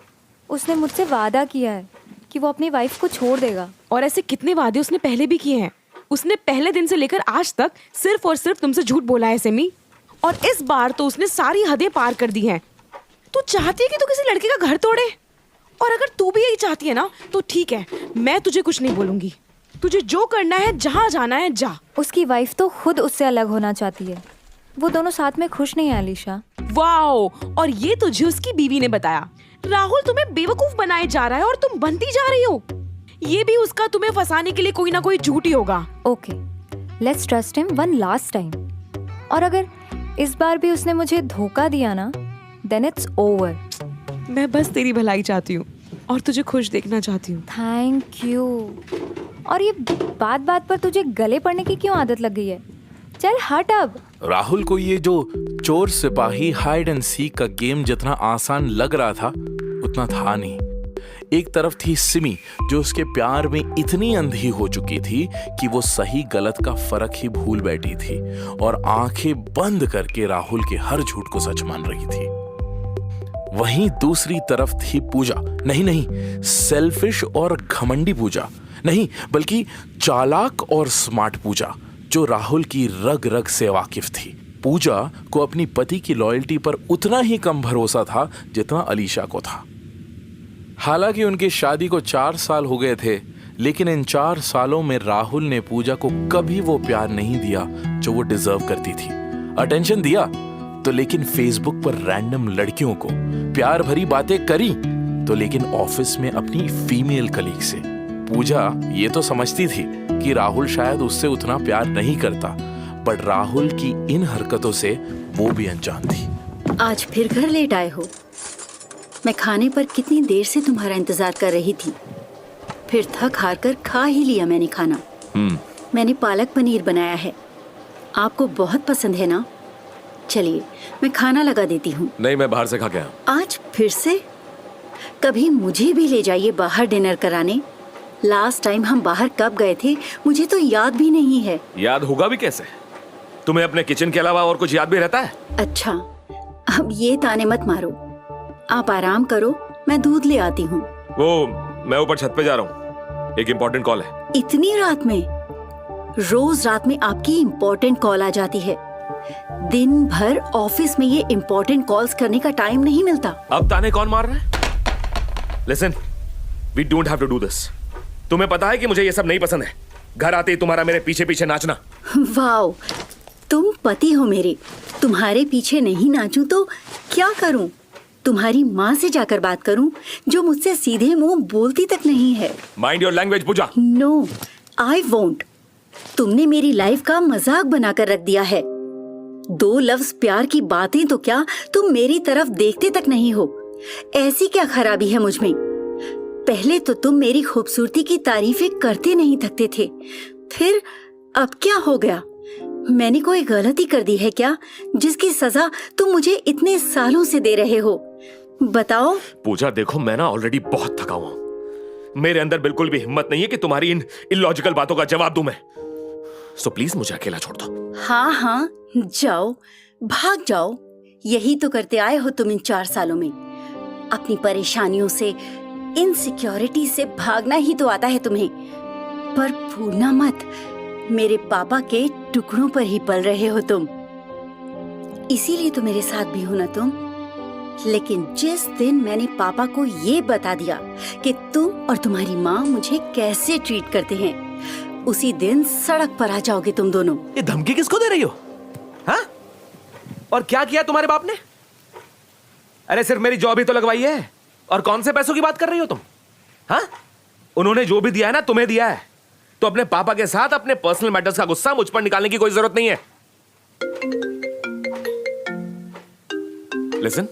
उसने मुझसे वादा किया है कि वो अपनी वाइफ को छोड़ देगा। और ऐसे कितने वादे उसने पहले भी किए हैं। उसने पहले दिन से लेकर आज तक सिर्फ और सिर्फ तुमसे झूठ बोला है सिमी, और इस बार तो उसने सारी हदें पार कर दी हैं। तू चाहती है कि तू किसी लड़के का घर तोड़े? और अगर तू भी यही चाहती है ना तो ठीक है, मैं तुझे कुछ नहीं बोलूंगी। तुझे जो करना है, जहाँ जाना है जा। उसकी वाइफ तो खुद उससे अलग होना चाहती है। वो दोनों साथ में खुश नहीं है अलीशा। वाओ, और ये तुझे उसकी बीवी ने बताया। राहुल तुम्हें बेवकूफ बनाए जा रहा है और तुम बनती जा रही हो। ये भी उसका तुम्हें फंसाने के लिए कोई ना कोई झूठ ही होगा। Okay, let's trust him one last time. और अगर इस बार भी उसने मुझे धोखा दिया ना, देन इट्स ओवर। मैं बस तेरी भलाई चाहती हूँ और तुझे खुश देखना चाहती हूँ। Thank you. और ये बात बात पर तुझे गले पड़ने की क्यों आदत लग गई है? चल हट अब। राहुल को ये जो चोर सिपाही हाइड एंड सीक का गेम जितना आसान लग रहा था उतना था नहीं। एक तरफ थी सिमी जो उसके प्यार में इतनी अंधी हो चुकी थी कि वो सही गलत का फर्क ही भूल बैठी थी और आंखें बंद करके राहुल के हर झूठ को सच मान रही थी। वहीं दूसरी तरफ थी पूजा। नहीं, सेल्फिश और घमंडी पूजा नहीं, बल्कि चालाक और स्मार्ट पूजा, जो राहुल की रग रग से वाकिफ थी। पूजा को अपनी पति की लॉयल्टी पर उतना ही कम भरोसा था जितना अलीशा को था। हालांकि उनकी शादी को 4 साल हो गए थे, लेकिन इन 4 सालों में राहुल ने पूजा को कभी वो प्यार नहीं दिया जो वो डिजर्व करती थी। अटेंशन दिया तो लेकिन फेसबुक पर रैंडम लड़कियों को, प्यार भरी बातें करी तो लेकिन ऑफिस में अपनी फीमेल कलीग से। पूजा ये तो समझती थी कि राहुल शायद उससे उतना प्यार नहीं करता, पर राहुल की इन हरकतों से वो भी अनजान थी। आज फिर घर लेट आए हो? मैं खाने पर कितनी देर से तुम्हारा इंतजार कर रही थी, फिर थक हार कर खा ही लिया मैंने खाना। मैंने पालक पनीर बनाया है, आपको बहुत पसंद है ना? चलिए मैं खाना लगा देती हूँ। नहीं, मैं बाहर से खा के आया। आज फिर से? कभी मुझे भी ले जाइए बाहर डिनर कराने। लास्ट टाइम हम बाहर कब गए थे मुझे तो याद भी नहीं है। याद होगा भी कैसे? तुम्हें अपने किचन के अलावा और कुछ याद भी रहता है? अच्छा, अब ये ताने मत मारो, आप आराम करो, मैं दूध ले आती हूँ। वो मैं ऊपर छत पे जा रहा हूँ, एक इम्पोर्टेंट कॉल है। इतनी रात में? रोज रात में आपकी इम्पोर्टेंट कॉल आ जाती है। दिन भर ऑफिस में ये इम्पोर्टेंट कॉल्स करने का टाइम नहीं मिलता। अब ताने कौन मार रहा है? Listen, we don't have to do this. तुम्हें पता है कि मुझे ये सब नहीं पसंद है। घर आते ही तुम्हारा मेरे पीछे पीछे नाचना। वाओ, तुम पति हो मेरे, तुम्हारे पीछे नहीं नाचूं तो क्या करूं? तुम्हारी माँ से जाकर बात करूं जो मुझसे सीधे मुंह बोलती तक नहीं है। Mind your language Pooja. No, I won't. तुमने मेरी लाइफ का मजाक बनाकर रख दिया है। 2 लफ्ज प्यार की बातें तो क्या, तुम मेरी तरफ देखते तक नहीं हो। ऐसी क्या खराबी है मुझ में? पहले तो तुम मेरी खूबसूरती की तारीफें करते नहीं थकते थे, फिर अब क्या हो गया? मैंने कोई गलती कर दी है क्या, जिसकी सजा तुम मुझे इतने सालों से दे रहे हो? बताओ। पूजा देखो, मैं ना ऑलरेडी बहुत थका हुआ हूं। मेरे अंदर बिल्कुल भी हिम्मत नहीं है कि तुम्हारी इन इलॉजिकल बातों का जवाब दूं मैं। सो प्लीज मुझे अकेला छोड़ दो। हाँ, जाओ, भाग जाओ। यही तो करते आए हो तुम इन 4 सालों में। अपनी परेशानियों से, इनसिक्योरिटी से भागना ही तो आता है तुम्हें। पर भूलना मत, मेरे पापा के टुकड़ों पर ही पल रहे हो तुम। इसीलिए तो मेरे साथ भी हो ना तुम। लेकिन जिस दिन मैंने पापा को ये बता दिया कि तुम और तुम्हारी माँ मुझे कैसे ट्रीट करते हैं, उसी दिन सड़क पर आ जाओगे तुम दोनों। ये धमकी किसको दे रही हो? हाँ? और क्या किया तुम्हारे बाप ने? अरे सिर्फ मेरी जॉब ही तो लगवाई है, और कौन से पैसों की बात कर रही हो तुम? हाँ? उन्होंने जो भी दिया है ना, तुम्हें दिया है। तो अपने पापा के साथ अपने पर्सनल मैटर्स का गुस्सा मुझ पर निकालने की कोई जरूरत नहीं है। लिसन,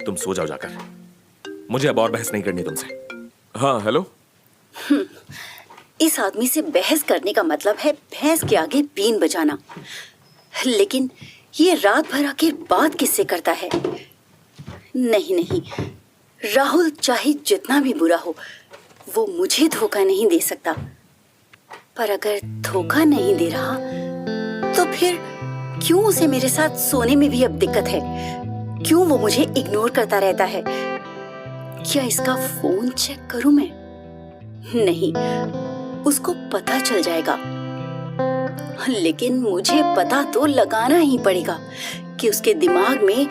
तुम सो जाओ जाकर, मुझे अब और बहस नहीं करनी तुमसे। हाँ हेलो। इस आदमी से बहस करने का मतलब है भैंस के आगे बीन बजाना। लेकिन ये रात भर आखिर बात किससे करता है? नहीं नहीं, राहुल चाहे जितना भी बुरा हो, वो मुझे धोखा नहीं दे सकता। पर अगर धोखा नहीं दे रहा, तो फिर क्यों उसे मेरे साथ सोने में भी अब दिक्कत है? क्यों वो मुझे इग्नोर करता रहता है? क्या इसका फोन चेक करूं मैं? नहीं, उसको पता चल जाएगा। लेकिन मुझे पता तो लगाना ही पड़ेगा कि उसके दिमाग में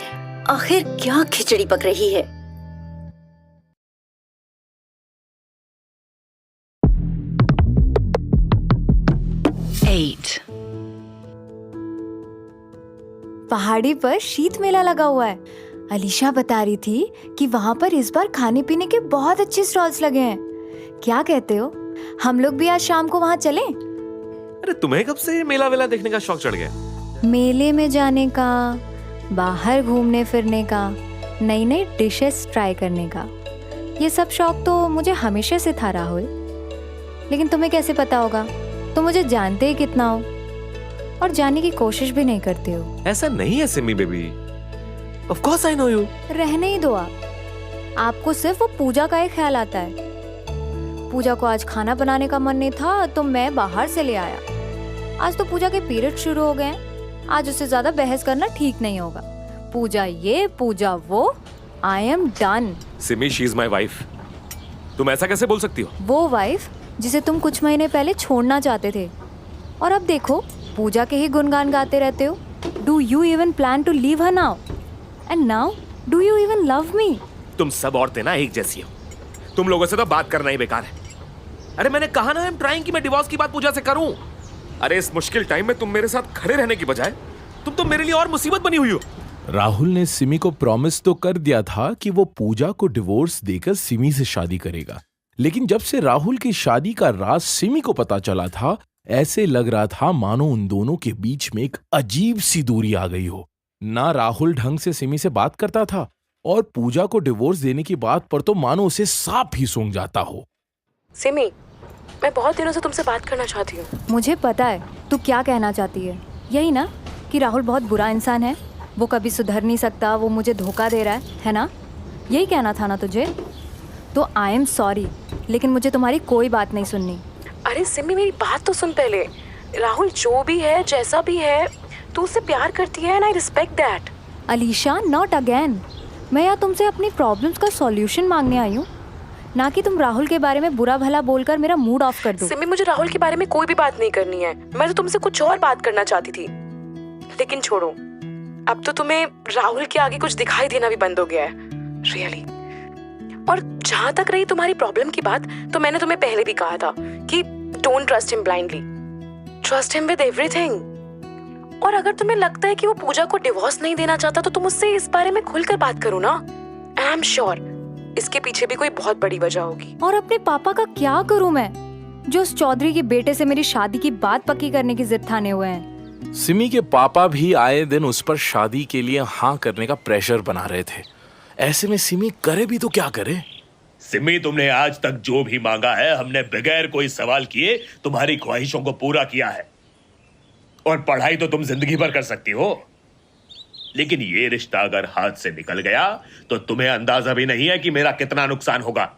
आखिर क्या खिचड़ी पक रही है। पहाड़ी पर शीत मेला लगा हुआ है। अलीशा बता रही थी कि वहाँ पर इस बार खाने पीने के बहुत अच्छे स्टॉल्स लगे हैं। क्या कहते हो, हम लोग भी आज शाम को वहाँ चलें? अरे तुम्हें कब से मेला वेला देखने का शौक चढ़ गया? मेले में जाने का, बाहर घूमने फिरने का, नई नई डिशेस ट्राई करने का, ये सब शौक तो मुझे हमेशा से था राहुल। लेकिन तुम्हें कैसे पता होगा? तुम मुझे जानते ही कितना हो और जानने की कोशिश भी नहीं करते हो। ऐसा नहीं है Simi baby, of course I know you. रहने ही दो आप। आपको सिर्फ वो पूजा का ही ख्याल आता है। पूजा को आज खाना बनाने का मन नहीं था तो मैं बाहर से ले आया। आज तो पूजा के पीरियड शुरू हो गए। आज उससे ज्यादा बहस करना ठीक नहीं होगा। पूजा ये, पूजा वो, I am done. Simi, she is my wife. तुम ऐसा कैसे बोल सकती हो? वो वाइफ जिसे तुम कुछ महीने पहले छोड़ना चाहते थे, और अब देखो पूजा के ही गुणगान गाते रहते हो। Do you even plan to leave her now? And now do you even love me? तुम सब औरतें ना एक जैसी हो। तुम लोगों से तो बात करना ही बेकार है। अरे मैंने कहा ना, आई एम ट्राइंग कि मैं डिवोर्स की बात पूजा से करूं। अरे इस मुश्किल टाइम में तुम मेरे साथ खड़े रहने की बजाय तुम तो मेरे लिए और मुसीबत बनी हुई हो। राहुल ने सिमी को प्रॉमिस तो कर दिया था कि वो पूजा को डिवोर्स देकर सिमी से शादी करेगा, लेकिन जब से राहुल की शादी का राज सिमी को पता चला था, ऐसे लग रहा था मानो उन दोनों के बीच में एक अजीब सी दूरी आ गई हो। ना राहुल ढंग से सिमी से बात करता था, और पूजा को डिवोर्स देने की बात पर तो मानो उसे सांप ही सूंघ जाता हो। सिमी, मैं बहुत दिनों से तुमसे बात करना चाहती हूँ। मुझे पता है तू क्या कहना चाहती है। यही ना कि राहुल बहुत बुरा इंसान है, वो कभी सुधर नहीं सकता, वो मुझे धोखा दे रहा है ना? यही कहना था ना तुझे? तो आई एम सॉरी, लेकिन मुझे तुम्हारी कोई बात नहीं सुननी। अरे सिमी, मेरी बात तो सुन पहले। राहुल जो भी है, जैसा भी है, तू उससे प्यार करती है and I respect that. Alisha, not again. मैं यहाँ तुमसे अपनी प्रॉब्लम्स का सॉल्यूशन मांगने आई हूँ, ना कि तुम राहुल के बारे में बुरा भला बोलकर मेरा मूड ऑफ कर दो। सिमी, मुझे राहुल के बारे में कोई भी बात नहीं करनी है। मैं तो तुमसे कुछ और बात करना चाहती थी, लेकिन छोड़ो। अब तो तुम्हें राहुल के आगे कुछ दिखाई देना भी बंद हो गया है, रियली। और जहां तक रही तुम्हारी प्रॉब्लम की बात, तो मैंने तुम्हें पहले भी कहा था कि don't trust him blindly, trust him with everything. और अगर तुम्हें लगता है कि वो पूजा को डिवोर्स नहीं देना चाहता, तो तुम उससे इस बारे में खुलकर बात करो ना। आई एम श्योर इसके पीछे भी कोई बहुत बड़ी वजह होगी। और अपने पापा का क्या करूं मैं, जो उस चौधरी के बेटे से मेरी शादी की बात पक्की करने की जिद ठाने हुए हैं। सिमी के पापा भी आए दिन उस पर शादी के लिए हाँ करने का प्रेशर बना रहे थे। ऐसे में सिमी करे भी तो क्या करे? सिमी, तुमने आज तक जो भी मांगा है, हमने बगैर कोई सवाल किए तुम्हारी ख्वाहिशों को पूरा किया है। और पढ़ाई तो तुम जिंदगी भर कर सकती हो, लेकिन ये रिश्ता अगर हाथ से निकल गया तो तुम्हें अंदाजा भी नहीं है कि मेरा कितना नुकसान होगा।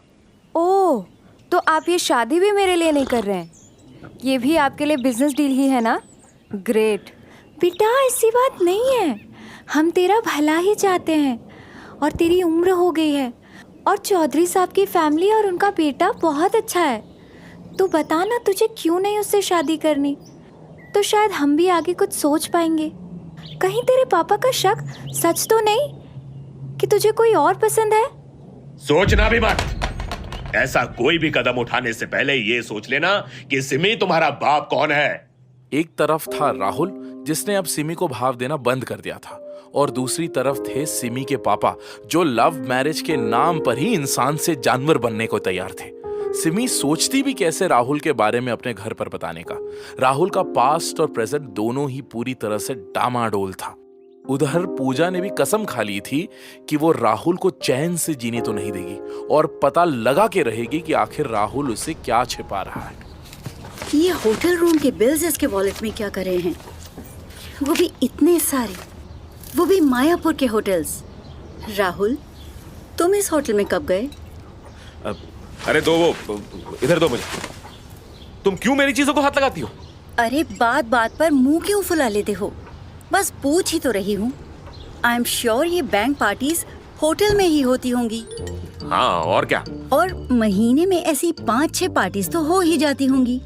ओह, तो आप ये शादी भी मेरे लिए नहीं कर रहे हैं? ये भी आपके लिए बिजनेस डील ही है ना? ग्रेट बेटा, ऐसी बात नहीं है। हम तेरा भला ही चाहते हैं और तेरी उम्र हो गई है और चौधरी साहब की फैमिली और उनका बेटा बहुत अच्छा है। तू बता ना तुझे क्यों नहीं उससे शादी करनी, तो शायद हम भी आगे कुछ सोच पाएंगे। कहीं तेरे पापा का शक सच तो नहीं कि तुझे कोई और पसंद है? सोचना भी मत। ऐसा कोई भी कदम उठाने से पहले ये सोच लेना कि सिमी तुम्हारा बाप कौन है। एक तरफ था राहुल जिसने अब सिमी को भाव देना बंद कर दिया था, और दूसरी तरफ थे सिमी के पापा जो लव मैरिज के नाम पर ही इंसान से जानवर बनने को तैयार थे। सिमी सोचती भी कैसे राहुल के बारे में अपने घर पर बताने का। राहुल का पास्ट और प्रेजेंट दोनों ही पूरी तरह से डामाडोल था। उधर पूजा ने भी कसम खा ली थी कि वो राहुल को चैन से जीने तो नहीं देगी और पता लगा के रहेगी कि आखिर राहुल उसे क्या छिपा रहा है। ये होटल रूम के बिल्स इसके वॉलेट में क्या कर रहे हैं? वो भी इतने सारे, वो भी मायापुर के होटल्स। राहुल, तुम इस होटल में कब गए? अरे दो वो, इधर दो मुझे। तुम क्यों मेरी चीजों को हाथ लगाती हो? अरे बात बात पर मुंह क्यों फुला लेते हो? बस पूछ ही तो रही हूँ। आई एम श्योर ये बैंक पार्टीज होटल में ही होती होंगी। हाँ और क्या? और महीने में ऐसी 5-6 पार्टीज तो हो ही जाती होंगी,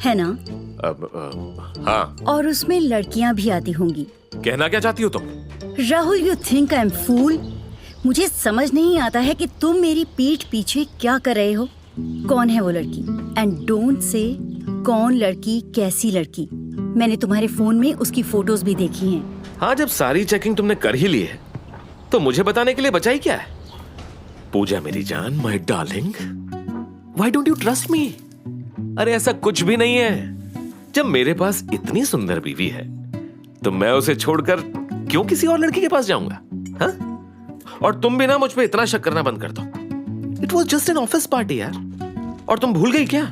है ना? हाँ। और उसमें लड़कियां भी आती होंगी। कहना क्या चाहती हो तुम? Rahul, you think I am fool? मुझे समझ नहीं आता है कि तुम मेरी पीठ पीछे क्या कर रहे हो। कौन है वो लड़की? एंड डोंट से कौन लड़की, कैसी लड़की। मैंने तुम्हारे फोन में उसकी फोटोज भी देखी हैं। हाँ, जब सारी चेकिंग तुमने कर ही ली है तो मुझे बताने के लिए बचा ही क्या है? पूजा मेरी जान, my darling, why don't you trust me? अरे ऐसा कुछ भी नहीं है। जब मेरे पास इतनी सुंदर बीवी है तो मैं उसे छोड़कर क्यों किसी और लड़की के पास जाऊंगा? हाँ? और तुम भी ना मुझ पे इतना शक करना बंद कर दो। It was just an office party यार। और तुम भूल गई क्या?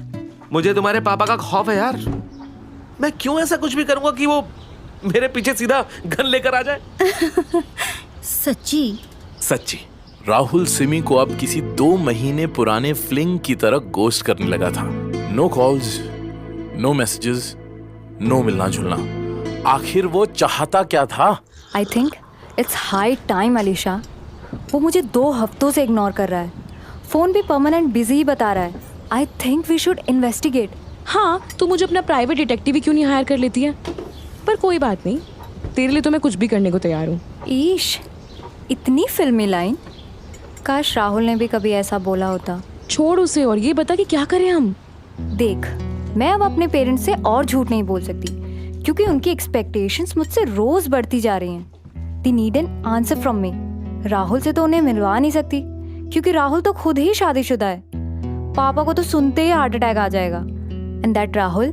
मुझे तुम्हारे पापा का खौफ है यार। मैं क्यों ऐसा कुछ भी करूंगा कि वो मेरे पीछे सीधा गन लेकर आ जाए? सच्ची? सच्ची। राहुल सिमी को अब किसी 2 महीने पुराने फ्लिंग की तरह गोस्ट करने लगा था। No calls, no messages, no मिलना जुलना। आखिर वो चाहता क्या था? I think it's high time Alisha. वो मुझे 2 हफ्तों से इग्नोर कर रहा है। फोन भी परमानेंट बिजी ही बता रहा है। I think we should investigate. हाँ, तू मुझे अपना प्राइवेट डिटेक्टिव ही क्यों नहीं हायर कर लेती है? पर कोई बात नहीं, तेरे लिए तो मैं कुछ भी करने को तैयार हूँ। ईश, इतनी फिल्मी लाइन। काश राहुल ने भी कभी ऐसा बोला होता। छोड़ उसे और ये बता कि क्या करें हम। देख, मैं अब अपने पेरेंट्स से और झूठ नहीं बोल सकती क्योंकि उनकी एक्सपेक्टेशंस मुझसे रोज बढ़ती जा रही हैं। They need an answer from me. Rahul से तो उन्हें मिलवा नहीं सकती क्योंकि राहुल तो खुद ही शादीशुदा है। पापा को तो सुनते ही हार्ट अटैक आ जाएगा। And that Rahul,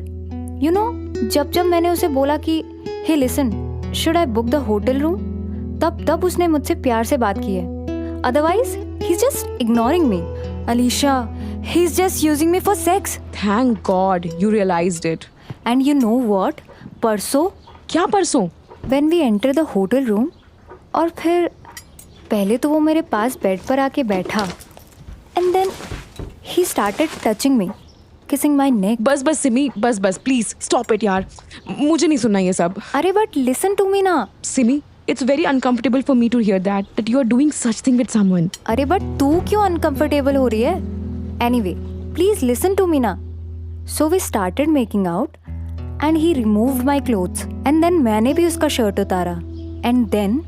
you know, जब मैंने उसे बोला कि hey listen, should I book the hotel room, तब उसने मुझसे प्यार से बात की है। Otherwise he is just ignoring me. Alisha, he is just using me for sex. Thank god you realized it. And you know what, परसों? क्या परसों? When we enter the hotel room, और फिर पहले तो वो मेरे पास बेड पर आके बैठा and then he started touching me, kissing my neck. बस सिमी, बस प्लीज स्टॉप इट यार। मुझे नहीं सुनना ये सब। अरे बट लिसन टू मी ना। Simi, it's very uncomfortable for me to hear that you are doing such thing with someone. अरे बट तू क्यों अनकंफर्टेबल हो रही है? Anyway, please listen to me ना। So we started making out and he removed my clothes and then मैंने भी उसका शर्ट उतारा and then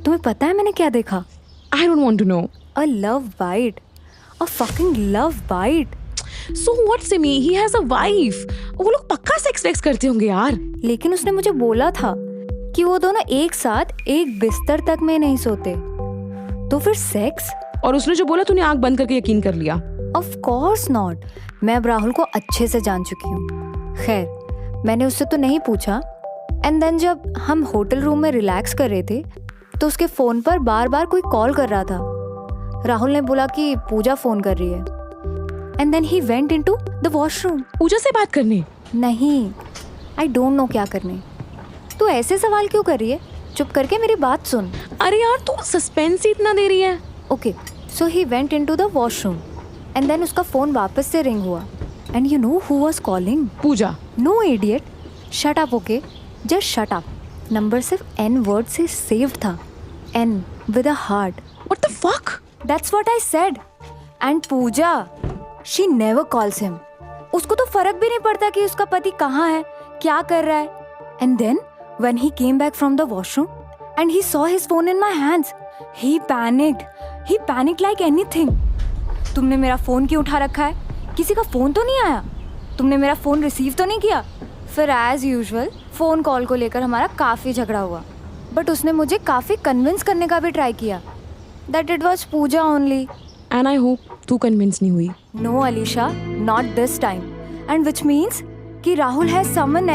तुम्हें पता है मैंने क्या देखा? I don't want to know. A love bite, a fucking love bite. So what, Simi? He has a wife. वो लोग पक्का सेक्स वेक्स करते होंगे यार। लेकिन उसने मुझे बोला था कि वो दोनों एक साथ एक बिस्तर तक में नहीं सोते, तो फिर सेक्स? और उसने जो बोला तूने आंख बंद करके यकीन कर लिया? Of course not. मैं अब राहुल को अच्छे से जान चुकी हूँ। खैर, मैंने उससे तो नहीं पूछा। एंड देन जब हम होटल रूम में रिलैक्स कर रहे थे तो उसके फोन पर बार बार कोई कॉल कर रहा था। राहुल ने बोला कि पूजा फोन कर रही है and then he went into the washroom. Pooja से बात करने? नहीं, आई डोंट नो क्या करने। तू ऐसे सवाल क्यों कर रही है? चुप करके मेरी बात सुन। अरे यार, तू सस्पेंस ही इतना दे रही है। Okay, so he went into the washroom and then उसका फोन वापस से रिंग हुआ and you know who was calling? Pooja. No idiot, shut up. Okay, just shut up. Number सिर्फ N वर्ड से सेव्ड था N with a heart. What the fuck? That's what I said. And Pooja, she never calls him. उसको तो फर्क भी नहीं पड़ता कि उसका पति कहाँ है, क्या कर रहा है. And then when he came back from the washroom and he saw his phone in my hands, he panicked. He panicked like anything. तुमने मेरा फोन क्यों उठा रखा है? किसी का फोन तो नहीं आया? तुमने मेरा फोन रिसीव तो नहीं किया? फिर एज यूजुअल फोन कॉल को लेकर हमारा काफी झगड़ा हुआ. बट उसने मुझे काफी कन्विंस करने का भी ट्राई किया that it was Pooja only. And I hope तू कन्विंस नहीं हुई. No, Alisha, not this time. And which means कि राहुल has someone